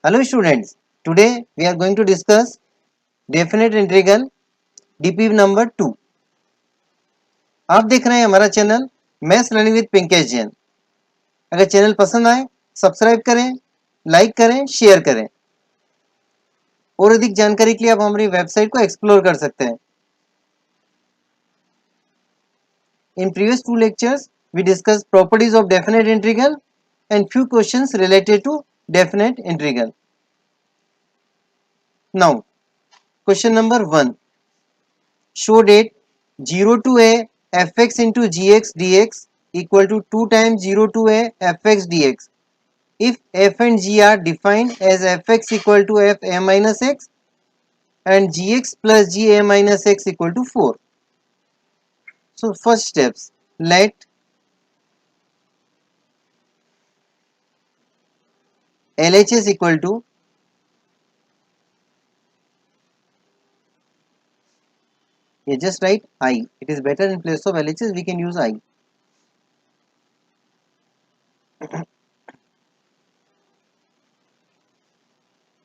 Hello students, today we are going to discuss definite integral DP number 2। आप देख रहे हैं हमारा channel maths learning with Pinkesh Jain. अगर चैनल पसंद आए सब्सक्राइब करें, लाइक करें, शेयर करें। और अधिक जानकारी के लिए आप हमारी वेबसाइट को एक्सप्लोर कर सकते हैं। In previous 2 lectures we discussed properties of definite integral and few questions related to definite integral. Now question number 1, show that 0 to a fx into gx dx equal to 2 times 0 to a fx dx if f and g are defined as fx equal to f a minus x and gx plus g a minus x equal to 4. So first steps, let LHS equal to just write I. It is better in place of LHS we can use I.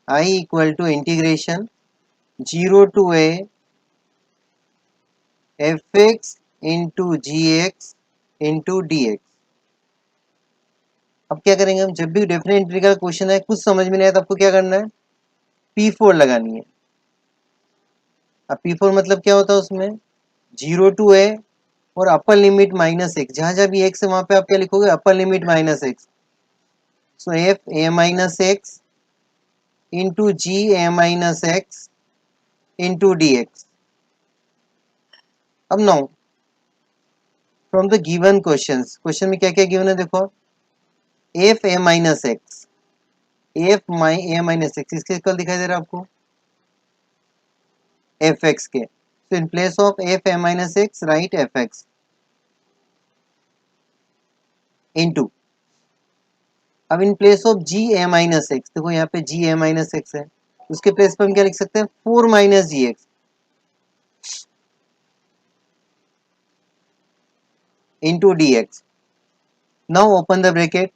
I equal to integration 0 to a fx into gx into dx. अब क्या करेंगे हम, जब भी definite integral का question है कुछ समझ में नहीं आया तो आपको क्या करना है, P4 लगानी है। अब P4 मतलब क्या होता है, उसमें 0 टू ए और अपर लिमिट माइनस एक्स, जहां जहां भी एक्स है वहां पे आप क्या लिखोगे, upper limit minus x. So f a minus x into g A minus x into D x. अब now from the given question में क्या क्या गिवन है देखो, f a minus x, f my a minus x, इसके कल दिखाई दे रहा है आपको एफ एक्स के। So in place of f a minus x, write fx into, अब in place of G A minus X, देखो यहाँ पे जी ए माइनस एक्स है, उसके प्लेस पर हम क्या लिख सकते हैं, 4 minus g x into D x. Now open the bracket,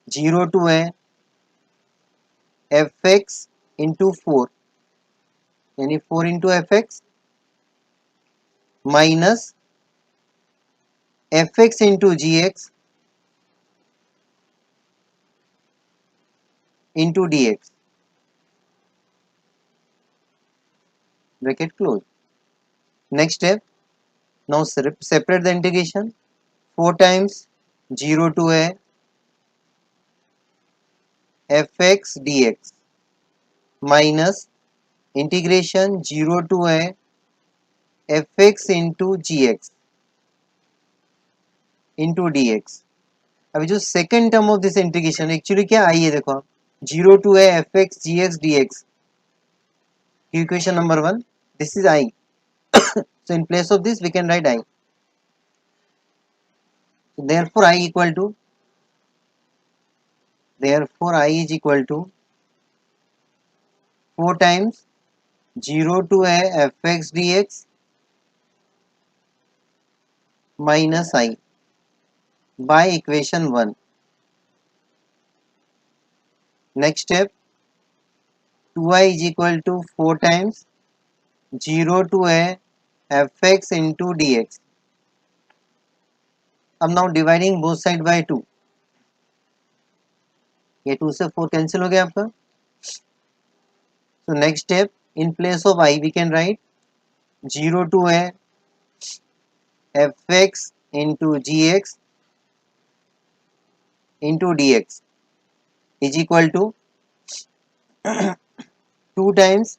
0 to है एफ एक्स इंटू 4, यानी 4 into f x minus f x into g x into D x, bracket close. Next step, now separate the integration, 4 times 0 to है F x D x minus integration 0 to है F x into g x into D x. अभी जो second term of this integration actually क्या आई है, देखो आप 0 to है F X G x D X, equation number 1, this is I. So in place of this we can write I. So therefore I is equal to 4 times 0 to है F x D x minus I by equation 1। Next step, 2i is equal to 4 times 0 to है F x into D x. अब now dividing both side by 2, ये 2 से 4 cancel हो गया आपका। So next step, in place of I we can write 0 to है F x into g x into D x is equal to 2 times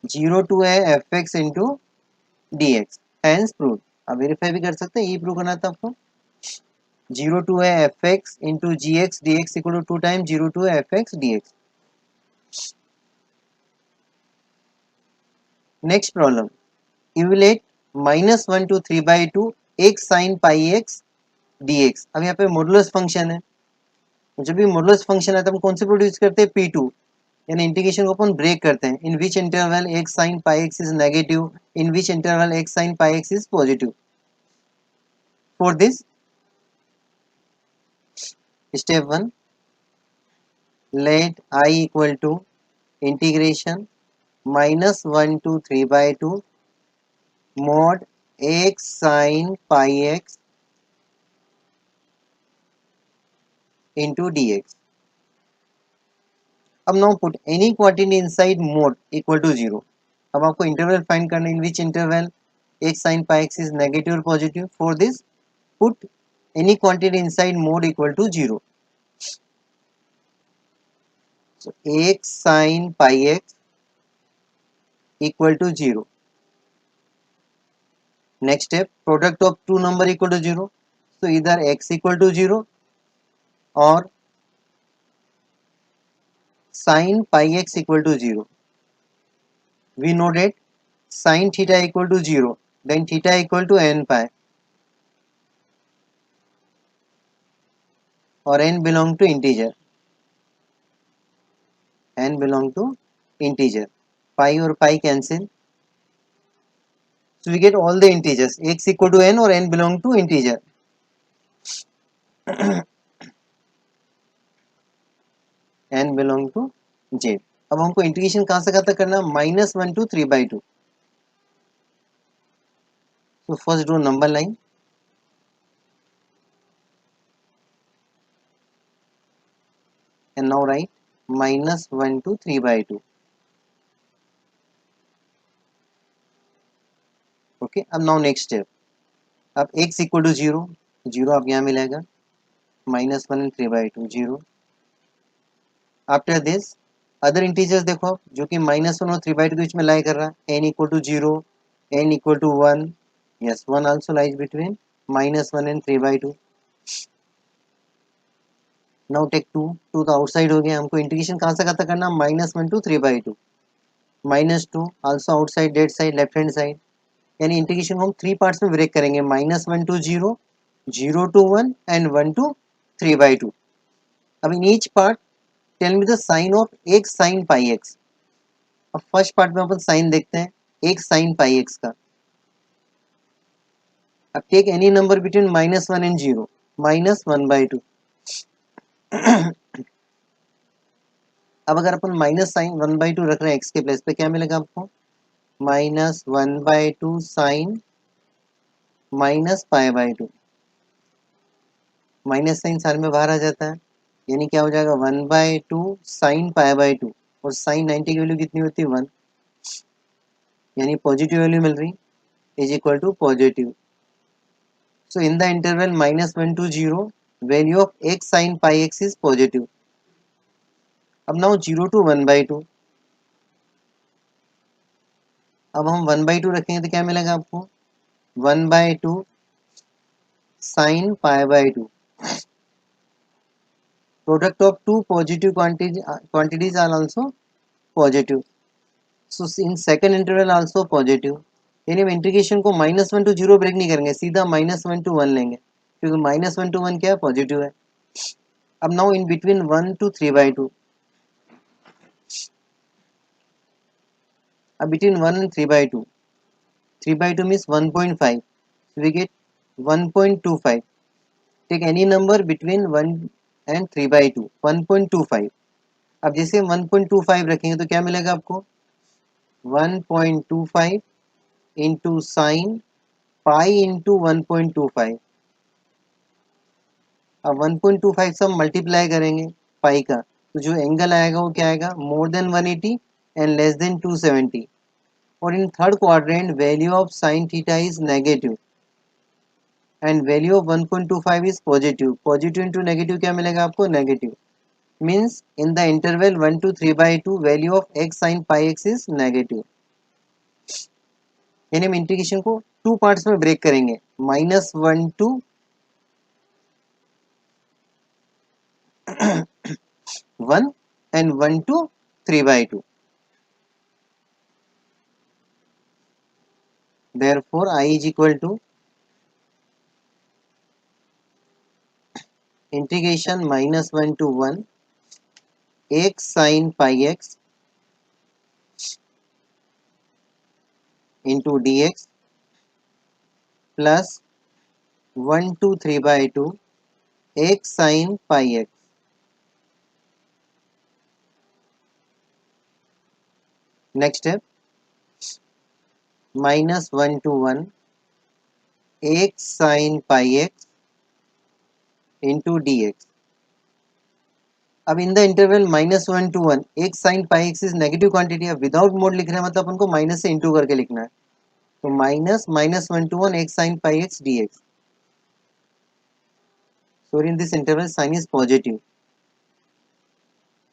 0 to है F x into D X, hence prove. आप verify भी कर सकते हैं, ये prove करना था आपको। 0 टू है F x into g x D x equal to 2 times 0 to है F x D x. Next problem, evaluate -1 to 3/2 x sine pi x D x. अब यहाँ पे मॉडुलस फंक्शन है, जब भी मॉडुलस फंक्शन है तो हम कौन से प्रोड्यूस करते हैं, P2, यानी इंटीग्रेशन को अपन ब्रेक करते हैं। In which interval x sine pi x is negative, in which interval x sine pi x is positive. For this step one, let I equal to integration -1 to 3/2 mod x sin pi x into dx. अब now put any quantity inside mod equal to 0. अब आपको interval find करना है, in which interval x sin pi x is negative or positive. For this, put any quantity inside mode equal to 0. So x sin pi x equal to 0. Next step, product of two number equal to 0. So either x equal to 0 or sin pi x equal to 0. We know that sin theta equal to 0, then theta equal to n pi, or n belong to integer. N belong to integer. Pi or pi cancel. So we get all the integers, x equal to n or n belong to integer. n belong to z. अब हमको integration कहाँ से कहाँ तक करना है, -1 to 3/2. So first draw number line. And now write -1 to 3/2. Okay. अब now next step. अब x equal to 0, 0 आप यहाँ मिलेगा, -1 and 3/2 0. After this other integers देखो आप, जो कि -1 और 3/2 के बीच में लाई कर रहा है, n equal to 0, n equal to 1. Yes, 1 also lies between -1 and 3/2. Now take 2, 2 तो आउटसाइड हो गया. हमको इंटीग्रेशन कहाँ से कहाँ तक करना, -1 to 3/2. -2 also outside that side, left hand side. यानी इंटीग्रेशन को हम 3 पार्ट्स में ब्रेक करेंगे, -1 to 0, 0 to 1 and 1 to 3/2. अब in each part tell me the sign of x sin pi x. अब फर्स्ट पार्ट में अपन साइन देखते हैं x sin pi x का. अब take any number between -1 and 0, -1/2. अब अगर अपन -1/2 रख रहे हैं x के प्लेस पे, क्या मिलेगा आपको, -1/2 साइन -pi/2. माइनस साइन सारे में बाहर आ जाता है, यानी क्या हो जाएगा, 1/2 साइन pi/2. और साइन 90 की वैल्यू कितनी होती है, 1. यानी पॉजिटिव वैल्यू मिल रही, is equal to positive. So in the interval -1 to 0, value of x sine pi x is positive. अब नाउ 0 to 1/2. अब हम 1/2 रखेंगे तो क्या मिलेगा आपको, 1/2 sign pi/2. Product of two positive quantities are also positive. So in second interval also positive. यानी हम इंटीग्रेशन को -1 to 0 ब्रेक नहीं करेंगे, सीधा -1 to 1 लेंगे, क्योंकि -1 to 1 क्या है, पॉजिटिव है. अब नाउ इन बिटवीन 1 to 3/2. अब between 1 and 3/2, 3/2 means 1.5. So we get 1.25. Take any number between 1 and 3/2, 1.25. अब जैसे हम 1.25 रखेंगे तो क्या मिलेगा आपको, 1.25 इंटू साइन पाई इंटू 1.25. अब 1.25 से हम मल्टीप्लाई करेंगे पाई का, तो जो एंगल आएगा वो क्या आएगा, more than 180 and less than 270. और in third quadrant value of sine theta is negative and value of 1.25 is positive. Positive into negative क्या मिलेगा आपको, negative. Means in the interval 1 to 3/2 value of x sine pi x is negative. यानी हम integration को 2 parts में break करेंगे, -1 to 1 and 1 to 3/2. Therefore I is equal to integration -1 to 1 x sin pi x into dx plus 1 to 3/2 x sine pi x. Next है -1 to 1 x sine pi x into D x. अब in the interval -1 to 1 x sine pi x is negative quantity है, without mod लिख रहे हैं मतलब उनको minus से into करके लिखना है। तो -1 to 1 x sine pi x D x. So in this interval sign is positive,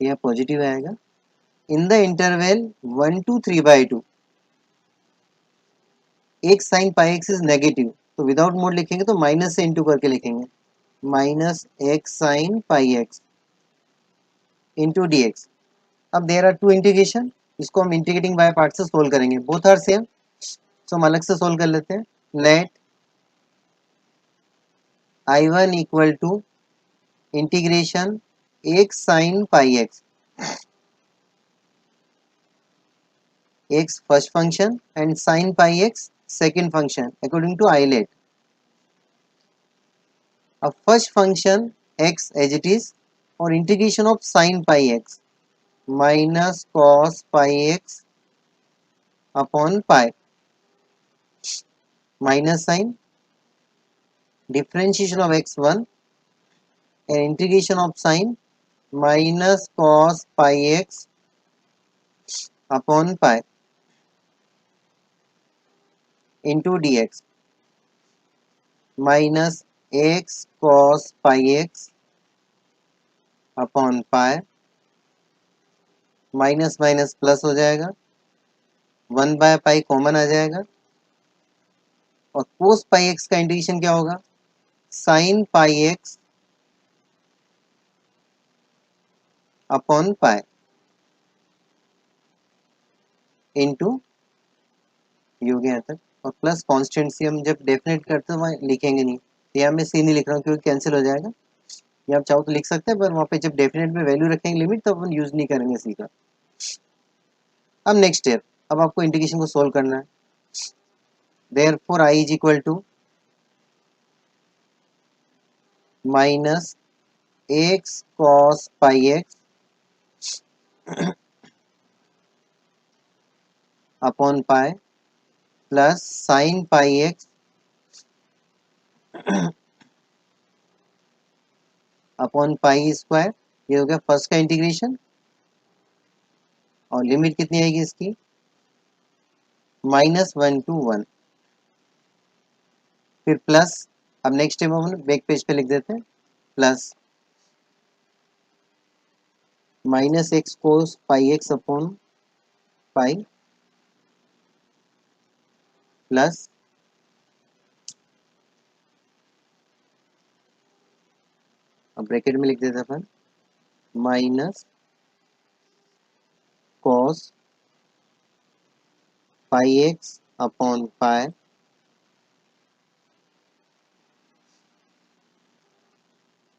यह पॉजिटिव आएगा। In the interval 1 to 3/2 x sine pi x is negative, तो विदाउट मोड लिखेंगे तो माइनस से इंटू करके लिखेंगे, minus x sine pi x into D x. अब there are two integration, इसको हम इंटीग्रेटिंग बाय पार्ट से सोल्व करेंगे, बोथ आर सेम, सो हम अलग से सोल्व कर लेते हैं। Let I1 equal to integration x sine pi x, x first function and sine pi x second function according to ILATE. अब first function x as it is और integration of sine pi x minus cos pi x upon pi, minus sine differentiation of x1 and integration of sine minus cos pi x upon pi into dx minus x cos pi x upon pi, minus minus plus हो जाएगा, 1/पाई common आ जाएगा और cos पाई x का integration क्या होगा, sine pi x upon pi into, ये हो गया यहाँ तक। और प्लस कांस्टेंट सी हम जब डेफिनेट करते हैं वहाँ लिखेंगे नहीं, तो यहाँ मैं सी नहीं लिख रहा हूँ क्योंकि कैंसिल हो जाएगा। ये आप चाहो तो लिख सकते हैं, पर वहाँ पे जब डेफिनेट में वैल्यू रखेंगे लिमिट तो अपन यूज नहीं करेंगे सी का। अब नेक्स्ट स्टेप, अब आपको इंटीग्रेशन को सोल्व करना है। Therefore I is equal to minus X cos pi x upon pi plus sine pi x upon pi square. ये हो गया फर्स्ट का इंटीग्रेशन और लिमिट कितनी आएगी इसकी, -1 to 1। फिर प्लस, अब नेक्स्ट स्टेप हम बैक पेज पे लिख देते हैं, plus minus x cos pi x upon pi plus अब ब्रैकेट में लिख देते अपन minus cos pi x upon pi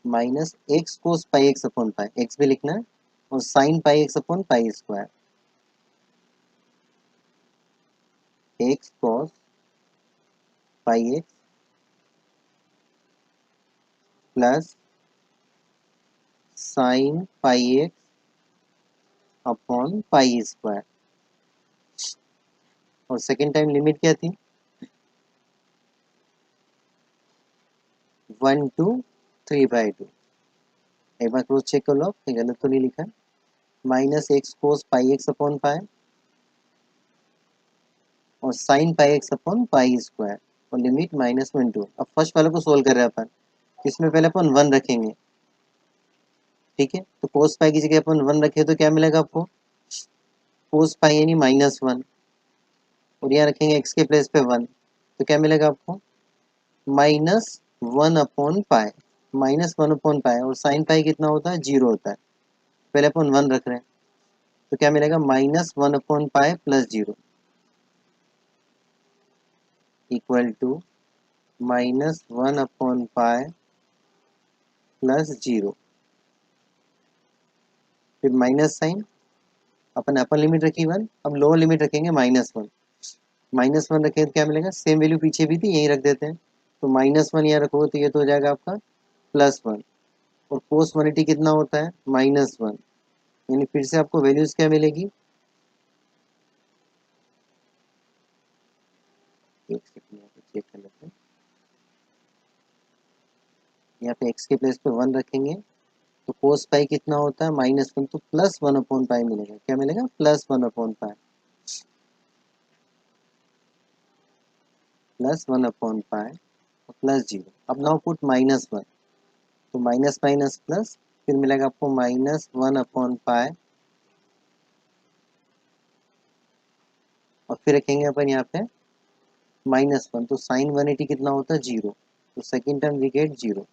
minus x cos pi x upon pi, x भी लिखना है, और sine pi x upon pi square, x cos pi x plus sine pi x upon pi square. और second time limit क्या थी, 1 to 3/2। एक बार cross check कर लो कहीं गलत तो नहीं लिखा है, minus x cos pi x upon पाई और sine pi x upon pi square और लिमिट -1 to। अब फर्स्ट वाले को सोल्व कर रहे हैं अपन, इसमें पहले अपन 1 रखेंगे, ठीक है। तो कोस पाई की जगह अपन 1 रखे तो क्या मिलेगा आपको, कोस पाई यानी -1, और यहाँ रखेंगे एक्स के प्लेस पे 1 तो क्या मिलेगा आपको, -1/पाई, -1/पाई, और साइन पाई कितना होता है, 0 होता है। पहले अपन 1 रख रहे हैं तो क्या मिलेगा, -1/पाई प्लस 0 इक्वल टू -1/पाई प्लस 0। फिर माइनस साइन, अपन अपर लिमिट रखी 1, अब लोअर लिमिट रखेंगे -1, -1 रखें तो क्या मिलेगा, सेम वैल्यू पीछे भी थी यही रख देते हैं, तो -1 यहाँ रखोगे तो ये तो हो जाएगा आपका +1 और cos 180 कितना होता है -1, यानी फिर से आपको वैल्यूज क्या मिलेगी, एक सेकंड यहाँ पे चेक कर लेते हैं। यहाँ पे x के प्लेस पे 1 रखेंगे तो cos पाई कितना होता है -1, तो +1/पाई मिलेगा। क्या मिलेगा +1/पाई, +1/पाई +0। अब नाउ पुट -1, तो माइनस माइनस प्लस, फिर मिलेगा आपको -1/पाई और फिर रखेंगे अपन यहाँ पे -1, तो साइन 180 कितना होता है 0, तो सेकेंड टर्म वी गेट 0।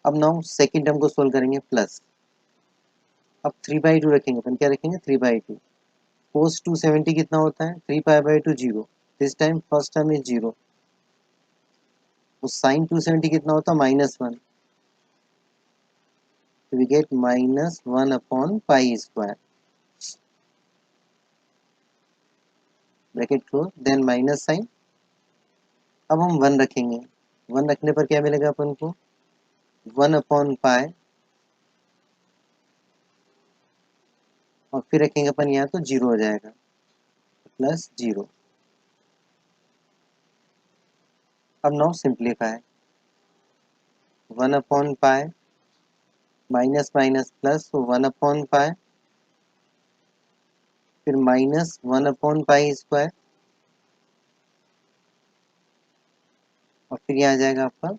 अब नाउ सेकेंड टर्म को सोल्व करेंगे प्लस, अब 3/2 रखेंगे अपन, क्या रखेंगे 3/2, cos 270 कितना होता है 3π/2 0, this time first term is 0, तो साइन 270 कितना होता है -1, तो वी गेट -1/पाई square, bracket close, then minus sine. अब हम 1 रखेंगे, 1 रखने पर क्या मिलेगा अपन को 1/पाई और फिर रखेंगे अपन यहाँ तो 0 हो जाएगा, +0। अब नाउ सिंप्लीफाई, 1/पाई माइनस माइनस प्लस, तो 1/पाई फिर -1/पाई स्क्वायर और फिर यहाँ आ जाएगा आपका,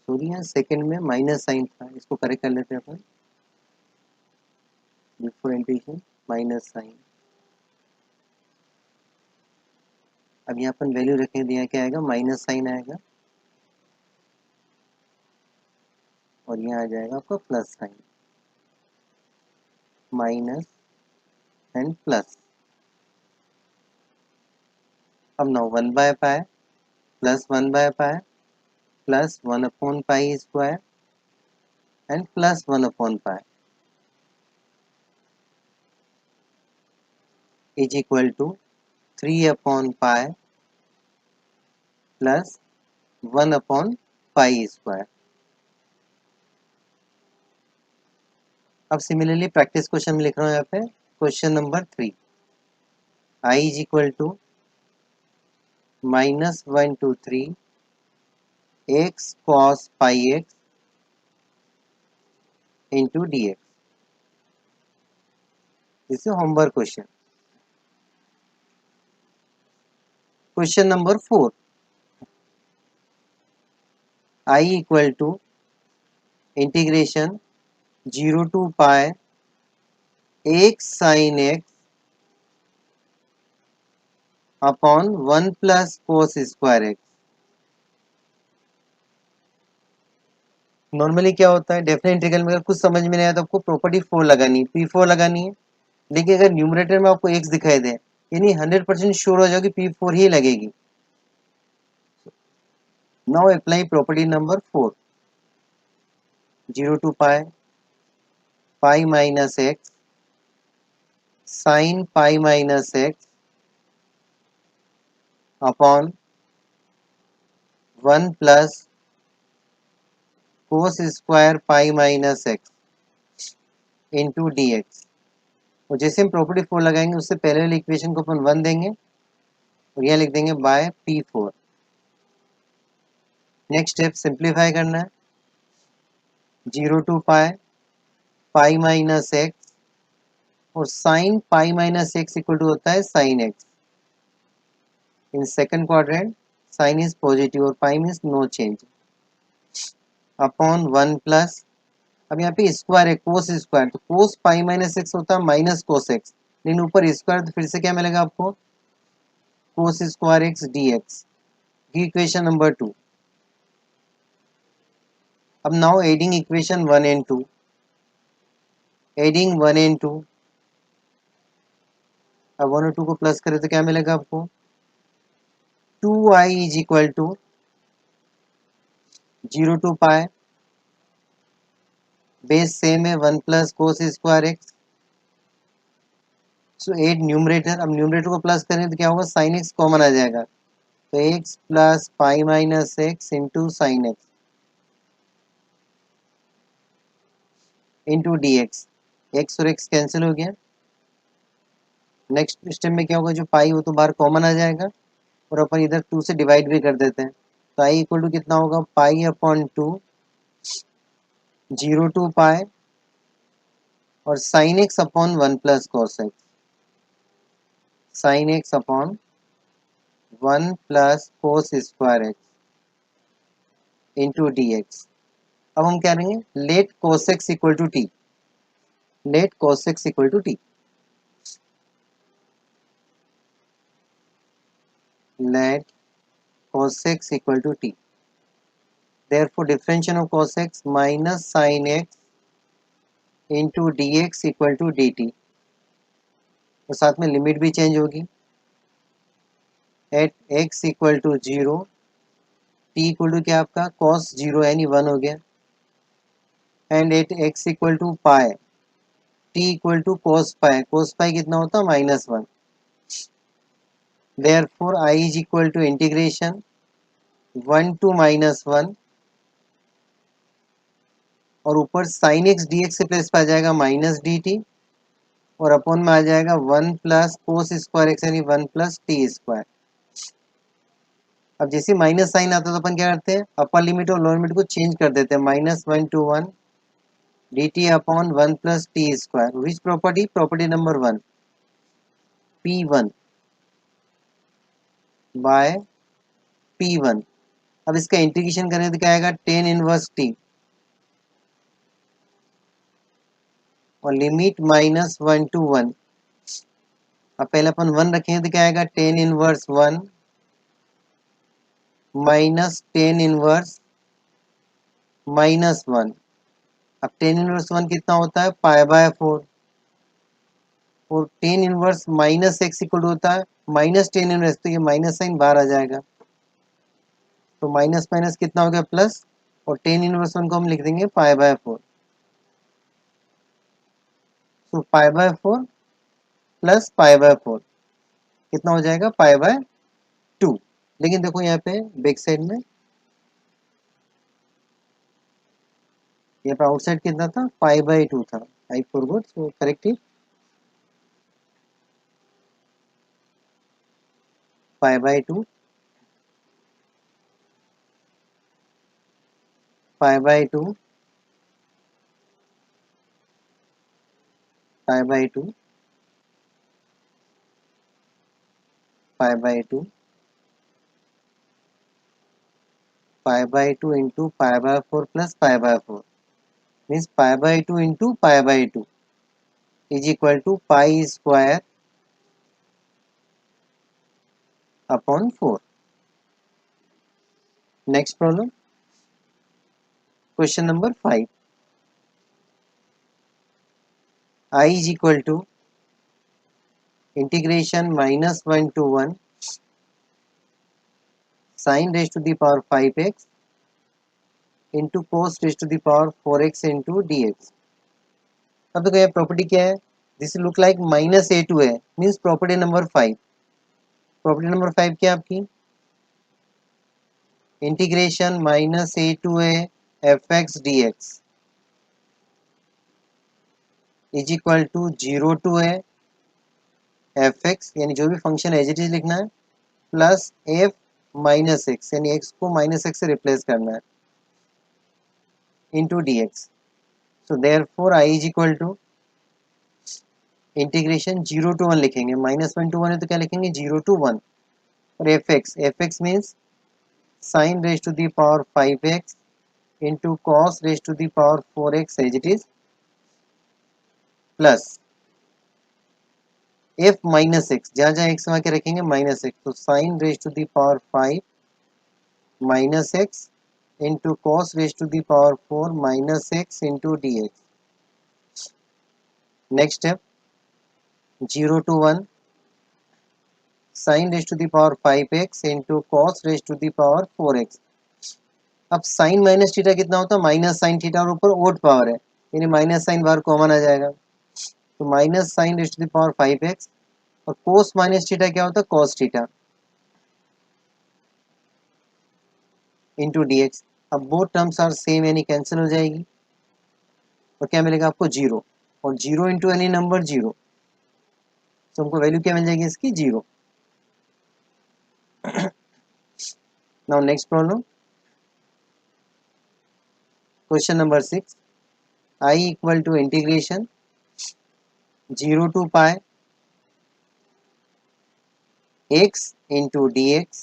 सॉरी यहाँ सेकंड में माइनस साइन था, इसको करेक्ट कर लेते हैं अपन, बिफोर इंटीग्रेशन माइनस साइन। अब यहाँ अपन वैल्यू रखेंगे तो यहाँ क्या आएगा माइनस साइन आएगा और यहाँ आ जाएगा आपका plus sign, minus and plus. अब नाउ 1/पाई प्लस 1/पाई प्लस 1/पाई स्क्वायर एंड प्लस 1/पाई इज इक्वल टू 3/पाई प्लस 1/पाई स्क्वायर। अब सिमिलरली प्रैक्टिस क्वेश्चन में लिख रहा हूँ यहाँ पे, question number 3, I is equal to -1 to 3 x cos pi x into dx। This is homework question. Question number 4, I equal to integration 0 to pi x sin x upon 1 plus cos square x. Normally क्या होता है definite integral में अगर कुछ समझ में नहीं आया तो आपको प्रॉपर्टी 4 लगानी है, P4 लगानी है। देखिए अगर न्यूमरेटर में आपको x दिखाई दे यानी 100% श्योर हो जाओगे P4 ही लगेगी। Now apply property number 4, 0 to pi pi minus x sine pi minus x upon 1 plus cos square pi minus x into D x. और जैसे हम प्रॉपर्टी 4 लगाएंगे उससे पहले वाली इक्वेशन को अपन 1 देंगे और यहाँ लिख देंगे bye P4। Next step simplify करना है, 0 to pi pi minus x और sine pi minus x equal to होता है sine x. In second quadrant sine is positive और pi means no change upon 1 plus, अब यहाँ पे स्क्वायर है कोस स्क्वायर, तो कोस पाई माइनस एक्स होता है माइनस कोस एक्स, लेकिन ऊपर स्क्वायर तो फिर से क्या मिलेगा आपको कोस स्क्वायर एक्स डी एक्स की इक्वेशन नंबर 2। अब now adding equation 1 and 2, adding 1 and 2, अब 1 और 2 को प्लस करें तो क्या मिलेगा आपको 2i is equal to 0 to pi base same है 1 plus cos square X so 8 numerator, अब न्यूमरेटर को प्लस करें तो क्या होगा, साइन एक्स कॉमन आ जाएगा, तो x plus pi minus x into sine x into D x और एक्स कैंसिल हो गया। नेक्स्ट स्टेप में क्या होगा, जो पाई वो तो बाहर कॉमन आ जाएगा और अपन इधर 2 से डिवाइड भी कर देते हैं, तो आई इक्वल टू कितना होगा, pi upon 2 zero to pi और sine X upon 1 plus cos X, sine X upon 1 plus cos square x into D x. अब हम क्या करेंगे, let cos X equal to T, let cos X equal to T, let cos x equal to t. Therefore, differentiation of cos x minus sin x into dx equal to dt. और साथ में limit भी change होगी, at x equal to 0 t equal to क्या आपका cos 0 यानी 1 हो गया, and at x equal to pi t equal to cos pi कितना होता है -1। Therefore, I is equal to integration 1 to -1 और ऊपर sin x dx से प्लस पे आ जाएगा माइनस डी टी और अपॉन में आ जाएगा 1 प्लस कोस स्क्वायर एक्स यानी 1 प्लस टी स्क्वायर। अब जैसे माइनस साइन आता है तो अपन क्या करते हैं, अपर लिमिट और लोअर लिमिट को चेंज कर देते हैं, -1 to 1 D T upon 1 plus T square, which property, property number 1 P1 by P1। अब इसका इंटीग्रेशन करें तो क्या आएगा, टेन इनवर्स टी और लिमिट -1 to 1। अब पहले अपन 1 रखेंगे तो क्या आएगा, tan inverse 1 minus tan inverse -1। अब टेन इनवर्स 1 कितना होता है, पाई बाय 4 और tan inverse minus x equal होता है माइनस टेन इनवर्स, तो ये माइनस साइन बाहर आ जाएगा, तो माइनस माइनस कितना हो गया प्लस, और टेन इनवर्स 1 को हम लिख देंगे पाई बाय 4। तो पाई बाय 4 प्लस पाई बाय 4 कितना हो जाएगा, पाई बाय 2। लेकिन देखो यहाँ पे बैक साइड में, यहाँ पे आउटसाइड कितना था, पाई बाय 2 था, I forgot, so correct it, pi by 2, pi by 2, pi by 2, pi by 2, pi by 2 into pi by 4 plus pi by 4 means pi by 2 into pi by 2 is equal to pi square upon 4। Next problem, question number 5, I is equal to integration -1 to 1 sin raised to the power 5x into cos raised to the power 4x into dx। अब देखो ये property क्या है, this look like -a2 है, means property number 5। Property number 5 क्या है आपकी, integration -a2a fx dx is equal to 0 to a fx यानी जो भी फंक्शन एज इट इज लिखना है, प्लस f माइनस एक्स यानी x को माइनस एक्स से रिप्लेस करना है, into D x. So therefore I is equal to integration 0 to 1 लिखेंगे, -1 to 1 है तो क्या लिखेंगे, 0 to 1 और fx means sine raise to the power 5x into cos raise to the power 4x as it is, plus f minus x, जहाँ जहाँ x वहाँ के रखेंगे माइनस एक्स, तो sine raise to the power 5 minus x into cos raise to the power 4 minus x into D x. Next step, 0 to 1 sine raise to the power 5x into cos raise to the power 4x। अब sign minus theta कितना होता है, minus sine theta और ऊपर odd power है यानी minus sine बाहर common आ जाएगा, तो minus sine raise to the power 5x, और कोस माइनस थीटा क्या होता है, cos theta into D x. अब बोथ टर्म्स आर सेम यानी कैंसिल हो जाएगी, और क्या मिलेगा आपको, जीरो, और zero into any number zero, तो हमको वैल्यू क्या मिल जाएगी इसकी, zero. Now next problem, question number 6, I equal to integration 0 to pi x into dx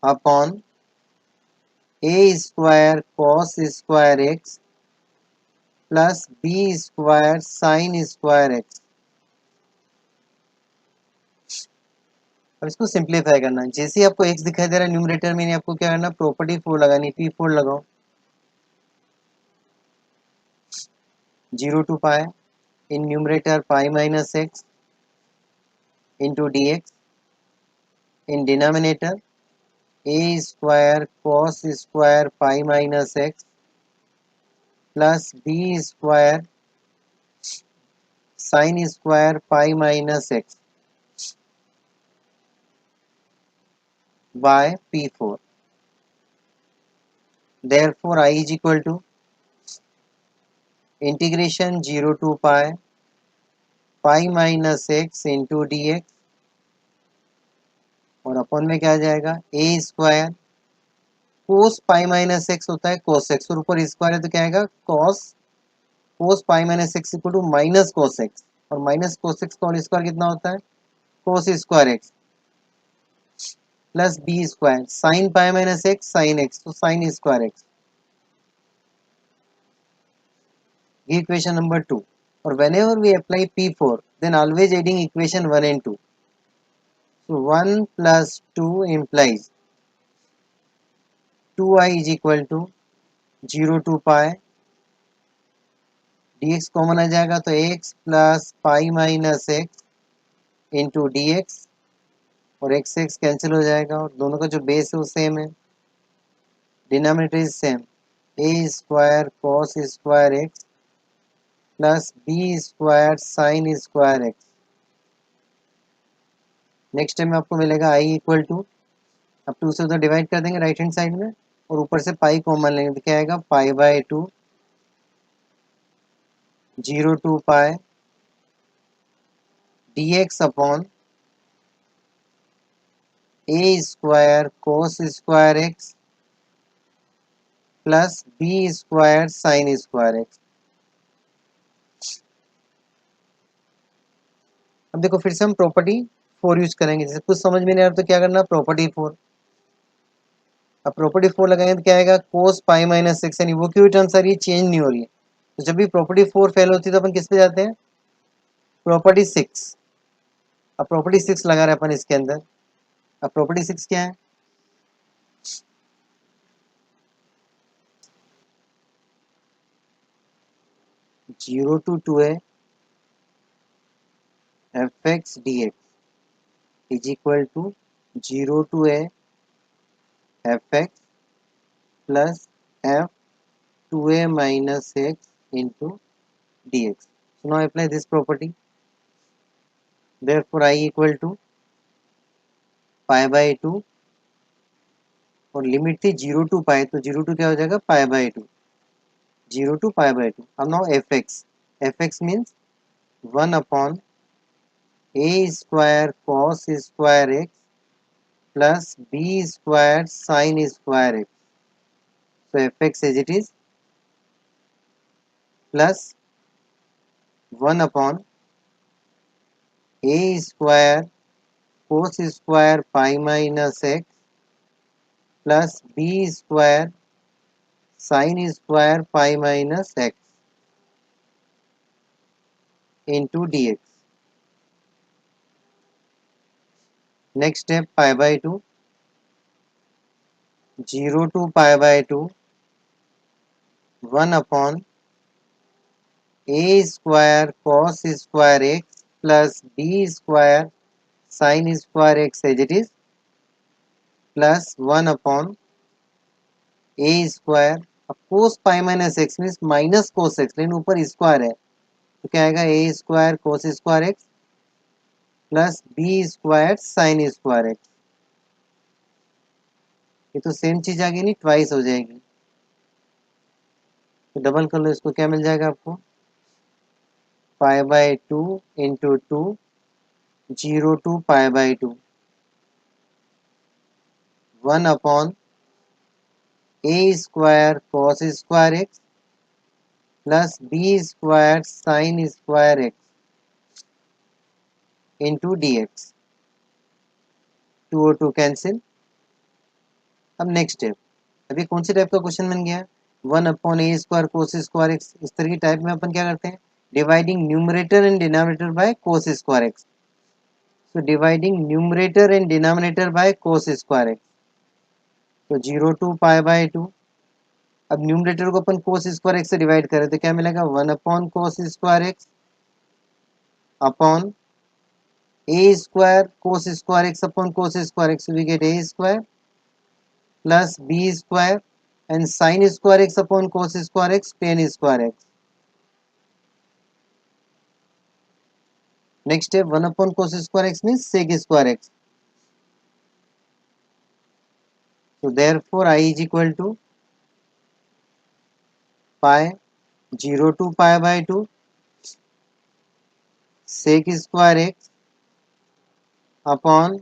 upon a square cos square x plus b square sin square x। अब इसको simplify करना है, जैसे ही आपको x दिखाई दे रहा है न्यूमरेटर में, आपको क्या करना, प्रॉपर्टी 4 लगानी, p4 लगाओ। 0 to pi in numerator pi minus x into dx, in denominator a square cos square pi minus x plus b square sin square pi minus x by p4। Therefore I is equal to integration 0 to pi minus x into dx, और अपन में क्या आ जाएगा, a square cos pi minus x होता है कोस x, और ऊपर square है तो क्या आएगा, cos pi minus x equal to minus cos x, और माइनस कोस एक्स का होल स्क्वायर कितना होता है, cos square x plus b square sine pi minus x sine x, तो साइन स्क्वायर एक्स। ये इक्वेशन नंबर 2। और whenever we apply P4 then always adding equation 1 and 2, so 1 plus 2 implies 2i is equal to 0 to pi, dx common आ जाएगा तो x plus pi minus x into D x, और x x cancel हो जाएगा, और दोनों का जो बेस है वो सेम है, denominator is same, a square cos square x plus b square sine square x. Next time आपको मिलेगा आई इक्वल टू, अब 2 से उधर डिवाइड कर देंगे राइट हैंड साइड में, और ऊपर से पाई कॉमन लेंगे तो क्या आएगा, pi by 2 0 to pi dx upon a square cos square x plus b square sine square x. अब देखो फिर से हम प्रॉपर्टी 4 यूज करेंगे, जैसे कुछ समझ में नहीं आ रहा तो क्या करना, प्रॉपर्टी 4। अब प्रॉपर्टी 4 लगाएंगे तो क्या आएगा, कोस पाई माइनस एक्स, यानी वो की टर्म सारी ये चेंज नहीं हो रही है, तो जब भी प्रॉपर्टी 4 फेल होती है तो अपन किस पे जाते हैं, प्रॉपर्टी 6। अब प्रॉपर्टी 6 लगा रहे हैं अपन इसके अंदर। अब प्रॉपर्टी 6 क्या है, 0 to 2a f x D x is equal to 0 to a f x plus f 2a minus x into dx। So now apply this property. Therefore I equal to pi by 2, और limit थी 0 to pi, तो 0 to क्या हो जाएगा, pi by 2, 0 to pi by 2। अब now fx means 1 upon a square cos square x plus b square sin square x। So fx as it is plus 1 upon a square cos square pi minus x plus b square sin square pi minus x into dx। Next step, pi by 2, 0 to pi by 2, 1 upon a square cos square x plus b square sin square x as it is, plus 1 upon a square, अब cos pi minus x means minus cos x, लेकिन ऊपर square है, तो क्या आएगा a square cos square x plus b square sine square x. ये तो same चीज आ गई नहीं, ट्वाइस हो जाएगी। तो डबल कर लो इसको, क्या मिल जाएगा आपको, 5/2 into 2 0 to π/2 1 upon a square cos square x plus b square sine square x into D x. 2 और 2 कैंसिल। अब नेक्स्ट स्टेप, अभी कौन से टाइप का क्वेश्चन बन गया, 1 upon a square cos square x. इस तरह की टाइप में अपन क्या करते हैं, dividing numerator and denominator by cos square x. So dividing numerator and denominator by cos square x, तो 0 टू π/2। अब न्यूमरेटर को अपन cos स्क्वायर x से डिवाइड करें तो क्या मिलेगा, 1 upon cos square x upon a square cos square x upon cos square x, we get a square plus b square and sin square x upon cos square x tan square x। Next step, 1 upon cos square x means sec square x। So therefore I is equal to pi 0 to π/2 sec square x upon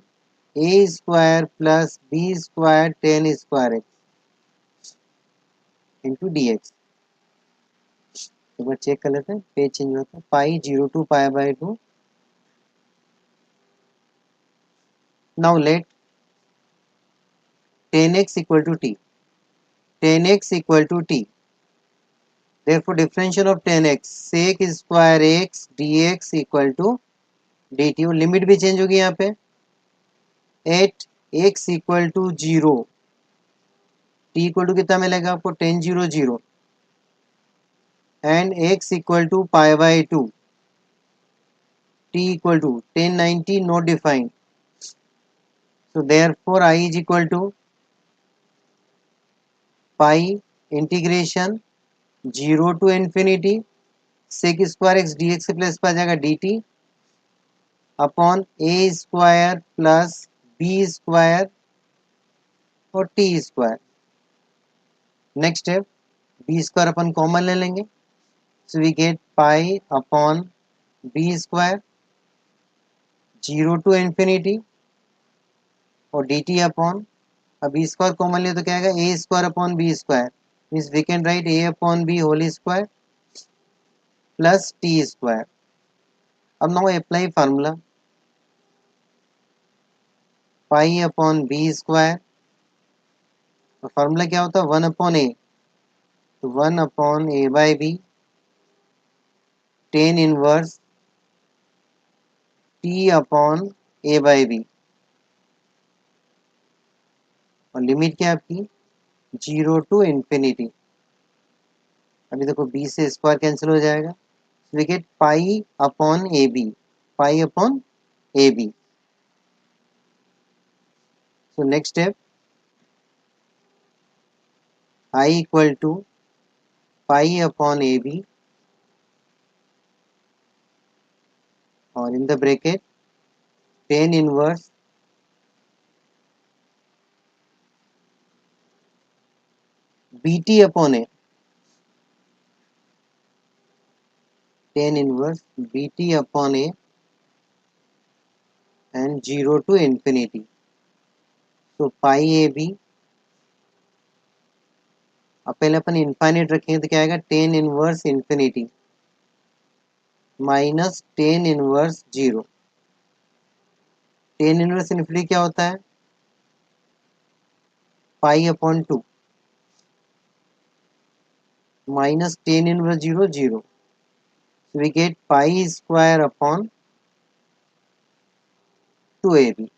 a square plus b square tan square x into D x. एक बार check कर लेते हैं, page change होता है, pi 0 to π/2। Now let 10x equal to t, 10x equal to t, therefore differential of 10x sec square x dx equal to dt। और limit भी change होगी यहाँ पे, at x equal to 0 t equal to कितना मिलेगा आपको, 10 0 0 and x equal to π/2 t equal to 1090 not defined. So therefore I is equal to pi integration 0 to infinity sec square x dx से plus आ जाएगा dt upon a square plus b square और t square. Next step, b square अपन common ले लेंगे, so we get pi upon b square 0 to infinity और dt upon, अब b square common लिया तो क्या आएगा, a square upon b square means we can write a upon b whole square plus T square. अब now apply formula, pi upon b square, तो formula क्या होता है, 1 अपॉन ए, तो 1 upon a by b tan inverse t upon a by b. और limit क्या है आपकी, 0 टू इंफिनिटी। अभी देखो बी से स्क्वायर कैंसिल हो जाएगा, we get pi upon a b, pi upon a b. So next step, I equal to pi upon a b और in the bracket tan inverse b t upon a, tan inverse b t upon a and 0 to infinity. तो pi A B, अब पहले अपन infinite रखेंगे तो क्या आएगा, tan inverse infinity minus tan inverse 0। Tan inverse infinity क्या होता है, pi upon 2 minus tan inverse 0 0, we get pi square upon 2ab।